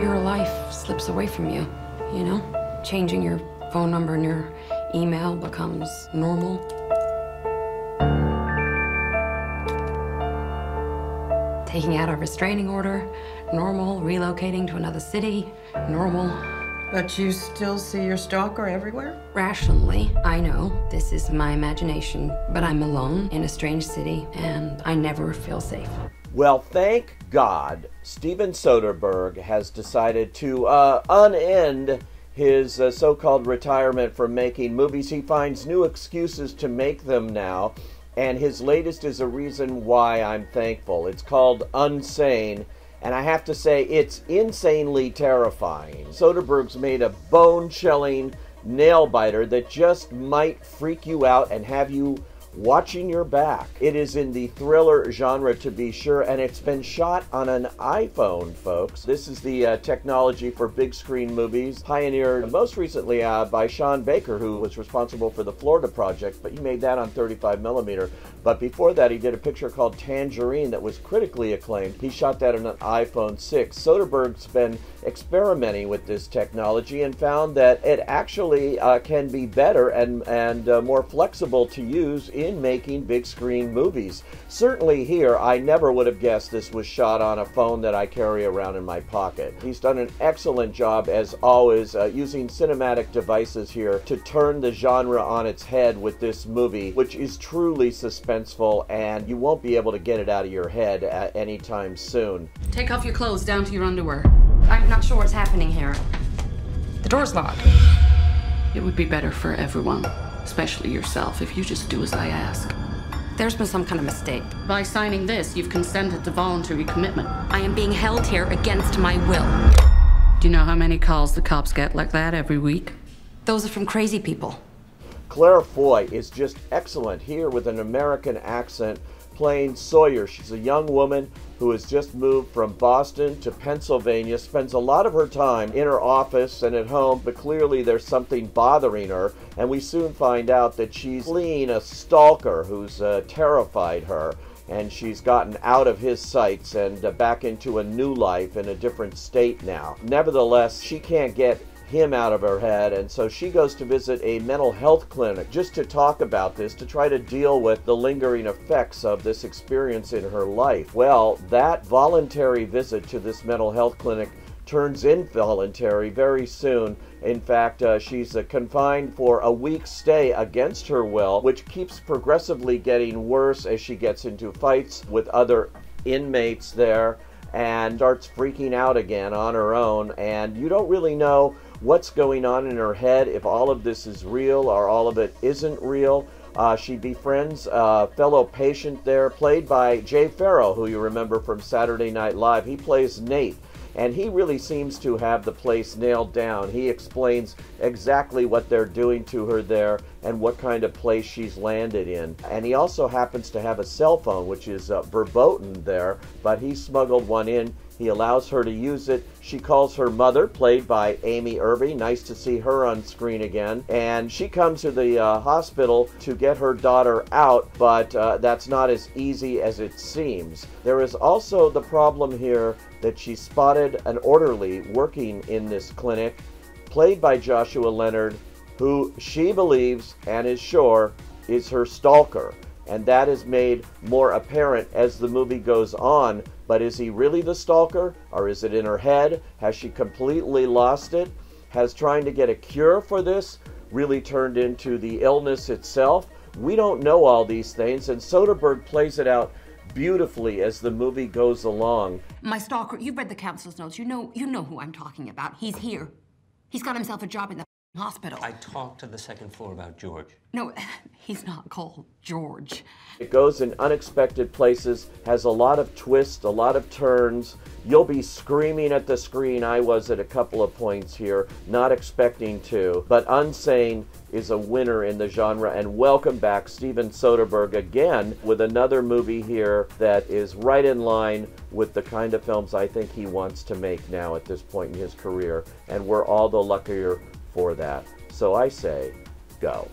your life slips away from you, you know? Changing your phone number and your email becomes normal. Taking out a restraining order, normal. Relocating to another city, normal. But you still see your stalker everywhere? Rationally, I know this is my imagination, but I'm alone in a strange city, and I never feel safe. Well, thank God, Steven Soderbergh has decided to unend his so-called retirement from making movies. He finds new excuses to make them now, and his latest is a reason why I'm thankful. It's called Unsane, and I have to say, it's insanely terrifying. Soderbergh's made a bone-chilling nail-biter that just might freak you out and have you watching your back. It is in the thriller genre, to be sure, and it's been shot on an iPhone, folks. This is the technology for big screen movies, pioneered most recently by Sean Baker, who was responsible for the Florida Project, but he made that on 35mm. But before that, he did a picture called Tangerine that was critically acclaimed. He shot that on an iPhone 6. Soderbergh's been experimenting with this technology and found that it actually can be better and more flexible to use in making big screen movies. Certainly here, I never would have guessed this was shot on a phone that I carry around in my pocket. He's done an excellent job, as always, using cinematic devices here to turn the genre on its head with this movie, which is truly suspenseful, and you won't be able to get it out of your head anytime soon. Take off your clothes down to your underwear. I'm not sure what's happening here. The door's locked. It would be better for everyone, especially yourself, if you just do as I ask. There's been some kind of mistake. By signing this, you've consented to voluntary commitment. I am being held here against my will. Do you know how many calls the cops get like that every week? Those are from crazy people. Claire Foy is just excellent here with an American accent, playing Sawyer. She's a young woman who has just moved from Boston to Pennsylvania, spends a lot of her time in her office and at home, but clearly there's something bothering her, and we soon find out that she's fleeing a stalker who's terrified her, and she's gotten out of his sights and back into a new life in a different state now. Nevertheless, she can't get him out of her head, and so she goes to visit a mental health clinic just to talk about this, to try to deal with the lingering effects of this experience in her life. Well, that voluntary visit to this mental health clinic turns involuntary very soon. In fact, she's confined for a week's stay against her will, which keeps progressively getting worse as she gets into fights with other inmates there and starts freaking out again on her own, and you don't really know what's going on in her head, if all of this is real or all of it isn't real. She befriends a fellow patient there, played by Jay Farrow, who you remember from Saturday Night Live. He plays Nate, and he really seems to have the place nailed down. He explains exactly what they're doing to her there and what kind of place she's landed in. And he also happens to have a cell phone, which is verboten there, but he smuggled one in. He allows her to use it. She calls her mother, played by Amy Irby. Nice to see her on screen again. And she comes to the hospital to get her daughter out, but that's not as easy as it seems. There is also the problem here that she spotted an orderly working in this clinic, played by Joshua Leonard, who she believes and is sure is her stalker. And that is made more apparent as the movie goes on. But is he really the stalker, or is it in her head? Has she completely lost it? Has trying to get a cure for this really turned into the illness itself? We don't know all these things, and Soderbergh plays it out beautifully as the movie goes along. My stalker, you've read the counselor's notes. You know who I'm talking about. He's here. He's got himself a job in the hospital. I talked to the second floor about George. No, he's not called George. It goes in unexpected places, has a lot of twists, a lot of turns. You'll be screaming at the screen. I was at a couple of points here, not expecting to. But Unsane is a winner in the genre, and welcome back Steven Soderbergh again with another movie here that is right in line with the kind of films I think he wants to make now at this point in his career, and we're all the luckier for that. So I say, go.